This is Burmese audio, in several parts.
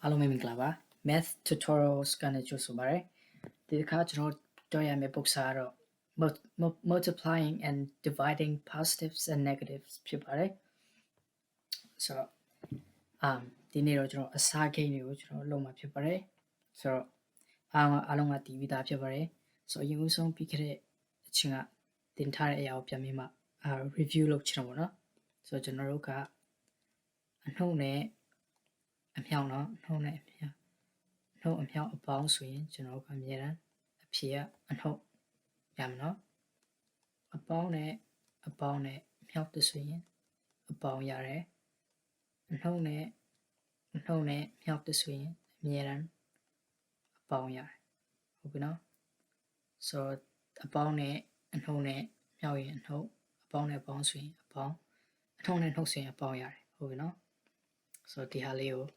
အားလုံးပဲမင်္ဂလာပါ Math Tutorials ကနေကြိုဆိုပါရစေဒီတစ်ခါကျွန်တော်တွေ့ရမယ့်ပုဒ်စာကတော့ multiplying and dividing positives and negatives ဖြစ်ပါတယ်ဆိုတော့ဒီနေ့တော့ကျွန်တော်အစားကိန်းတွေကိုကျွန်တော်လုပ်မှာဖြစ်ပါတယ်ဆိုတော့အားလုံးကတည်ပြီးသားဖြစ်ပါတယ်ဆိုတော့အရင်ဦးဆုံးပြီးခဲ့တဲ့အချိန်ကတင်ထားတဲ့အရာကိုပြန်ပြီးမှreview လုပ်ချင်တော့ဗောနော်ဆိုတော့ကျွန်တော်တို့ကအနှုတ်နဲ့အမြောက်เนาะနှုတ်နဲ့အမြောက်နှုတ်အမြောက်အပေါင်းဆိုရင်ကျွန်တော်ကအမြဲတမ်းအဖြေကအနှုတ်ရမယ်เนาะအပေါင်းနဲ့အမြောက်တဆိုရင်အပေါင်းရတယ်အနှုတ်နဲ့မြောက်တဆိုရင်အမြဲတမ်းအပေါင်းရတယ်ဟုတ်ပြီเนาะဆိုတော့အပေါင်းနဲ့အနှုတ်နဲ့မြောက်ရင်အနှုတ်အပေါင်းနဲ့အပေါင်းဆိုရင်အပေါင်းအနှုတ်နဲ့နှုတ်ဆိုရင်အပေါင်းရတယ်ဟုတ်ပြီเนาะဆိုတော့ဒီဟာလေးကို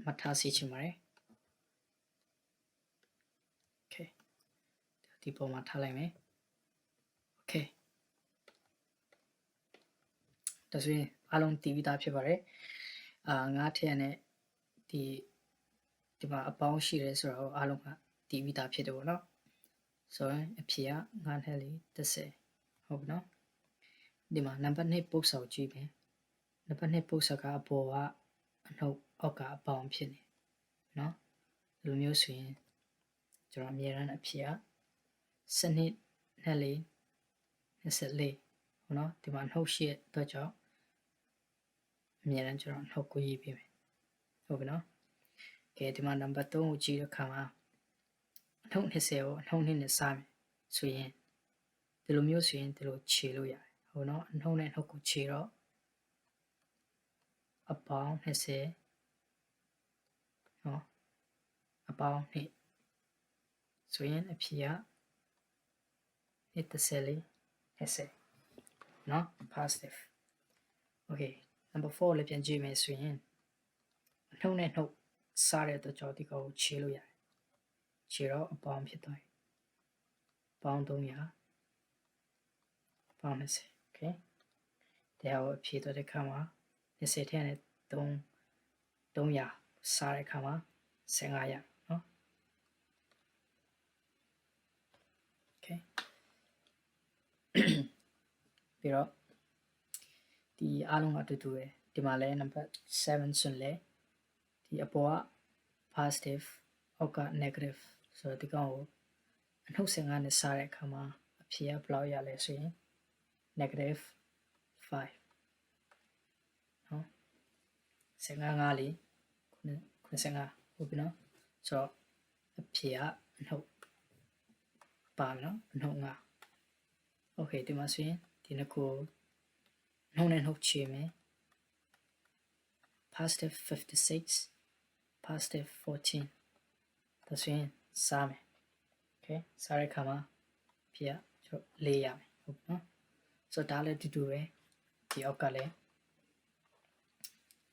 မှတ်ထားစီချင်ပါတယ် Okay ဒီပုံမှာထားလိုက်မယ် Okay ဒါဆိုရင်အားလုံးတည်ပြီးသားဖြစ်ပါတယ်ငါးထည့်နဲ့ဒီမှာအပေါင်းရှိတယ်ဆိုတော့အားလုံးကတည်ပြီးသားဖြစ်တယ်ပေါ့နော်ဆိုရင်အဖြေက9ထည့်လေး30ဟုတ်ပြီနော်ဒီမှာနံပါတ်2ပုတ်စာကိုကြည့်မယ်နံပါတ်2ပုတ်စာကအပေါ်ကအနှုတ်အောက်ကအပေါင်းဖြစ်နေနော်ဒီလိုမျိုးဆိုရင်ကျွန်တော်အမြဲတမ်းအဖြေက12နဲ့လေး24ဟုတ်နော်ဒီမှာနှုတ်ရှိတဲ့အတွက်ကြောင့်အမြဲတမ်းကျွန်တော်နှုတ်ကိုရေးပေးမယ်ဟုတ်ပြီနော်ကဲဒီမှာနံပါတ်3ကိုကြည့်တဲ့အခါမှာအနှုတ်20ကိုအနှုတ်2နဲ့စမယ်ဆိုရင်ဒီလိုမျိုးဆိုရင်ဒီလိုခြေလို့ရတယ်ဟုတ်နော်အနှုတ်နဲ့နှုတ်ကိုခြေတော့အပေါင်း20နော်အပေါင်း2ဆိုရင်အဖြေက30နော် positive okay number 4လည်းပြန်ကြည့်မယ်ဆိုရင်အနှုတ်နဲ့နှုတ်စားတဲ့အတွက်ကြောင့်ဒီကောင်ကိုခြေလို့ရတယ်ခြေတော့အပေါင်းဖြစ်သွားပြီပေါင်း300ပေါင်း20 okay တရားကိုဖြည့်တော့တဲ့ခါမှာ20ထည့်နဲ့300စားတဲ့ခါမှာ1500နော် okay ပြီးတော့ဒီအားလုံးကအတူတူပဲဒီမှာလဲနံပါတ်7ဆိုလဲဒီအပေါ်က positive အောက်က negative ဆိုတော့ဒီကောင်ကိုအနှုတ်15နဲ့စားတဲ့အခါမှာအဖြေကဘယ်လောက်ရလဲဆိုရင် negative 5နော်15လေး95ဟုတ်ပြီနော်ဆိုတော့အဖြေကအနှုတ်ပါမယ်နော်အနှုတ်5 okay ဒီမှာဆိုရင်ဒီနှစ်ခုနှုတ်နဲ့နှုတ်ချေမယ် positive 56 positive 14ဒါဆိုရင်စားမယ် okay စားတဲ့အခါမှာဖြေကကျွန်တော်4ရမယ်ဟုတ်နော်ဆိုတော့ဒါလည်းတူတူပဲဒီအောက်ကလည်း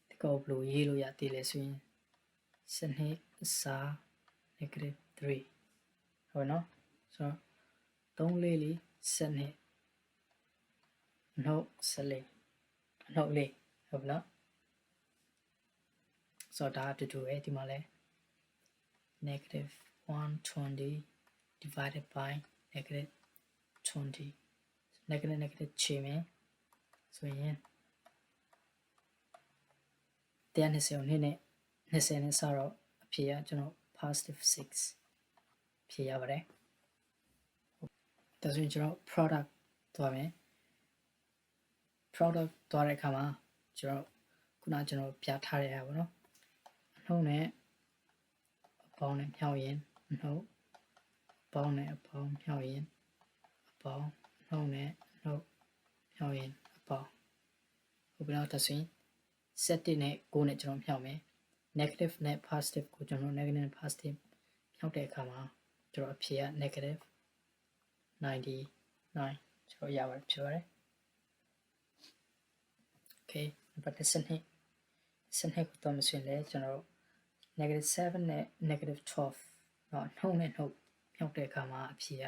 ဒီကောဘလို့ရေးလို့ရသေးလဲဆိုရင်စနစ်စား negative 3ဟုတ်နော်ဆိုတော့3လေးလေးစနစ်နှုတ်14နှုတ်လေးဟုတ်ပြီနော်ဆိုတော့ဒါအတူတူပဲဒီမှာလဲ negative 120 divided by negative 20 negative ချေမယ်ဆိုရင်120ကို2နဲ့20နဲ့စတော့အဖြေကကျွန်တော် positive 6ဖြေရပါတယ်ဒါဆိုရင်ကျွန်တော် product သွားမယ် product သွားတဲ့အခါမှာကျွန်တော်ပြထားရတာပေါ့နော်အနှုတ်နဲ့အပေါင်းနဲ့မြောက်ရင်အနှုတ်အပေါင်းနဲ့အပေါင်းမြောက်ရင်အပေါင်းအနှုတ်နဲ့အနှုတ်မြောက်ရင်အပေါင်းဟုတ်ပြီနော်ဒါဆိုရင်7နဲ့9နဲ့ကျွန်တော်မြောက်မယ် negative နဲ့ positive ကိုကျွန်တော် negative နဲ့ positive မြောက်တဲ့အခါမှာကျွန်တော်အဖြေက negative 99ကျွန်တော်ရပါတယ်ဖြစ်ပါတယ် okay နံပါတ်12ကိုတော့မဆွင်လဲကျွန်တော် negative 7နဲ့ negative 12เนาะနှုတ်နဲ့နှုတ်မြောက်တဲ့အခါမှာအဖြေက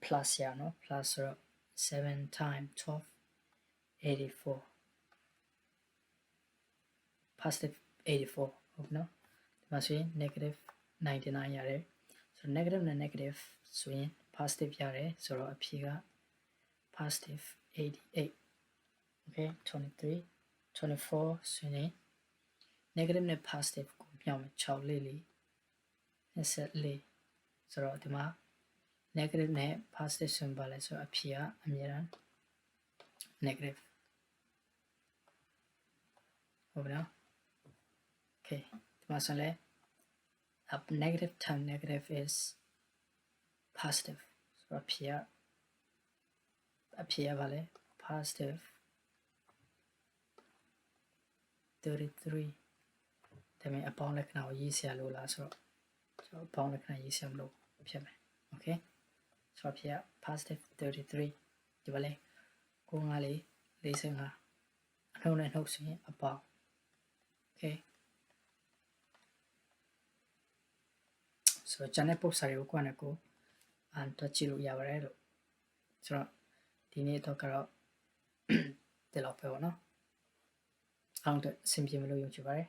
plus ရเนาะ plus ဆိုတော့7 times 12 84 positive 84ဟုတ်နော်ဒီမှာဆိုရင် negative 99ရတယ်ဆိုတော့ negative နဲ့ negative ဆိုရင် positive ရတယ်ဆိုတော့အဖြေက positive 88 okay 23 24ဆိုရင် negative နဲ့ positive ကိုမြောက်မယ်6လေးလေး24ဆိုတော့ဒီမှာ negative နဲ့ positive ဆိုရင်ပါလဲဆိုတော့အဖြေကအမြဲတမ်း negative ဟုတ်ပြီနော် okay ဒီမှာဆိုရင် up negative times negative is positive ဆိုတော့အဖြေကပါလဲ positive 33ဒါပေမဲ့အပေါင်းလက္ခဏာကိုရေးစရာလိုလားဆိုတော့ကျွန်တော်အပေါင်းလက္ခဏာရေးစရာမလိုဖြစ်မယ် okay ဆိုတော့အဖြေက positive 33ဒီပါလဲ9လေး45အနှုတ်နဲ့နှုတ်ဆိုရင်အပေါင်း okay ဆိုတော့ကျန်တဲ့ပု္ပ္ပစာတွေကိုကိုယ့်နဲ့ကိုယ်တွက်ကြည့်လို့ရပါတယ်လို့ဆိုတော့ဒီနေ့တော့ကတော့ဒီလောက်ပဲပေါ့နော်အောင်တော့အဆင်ပြေမလို့ယုံကြည်ပါတယ်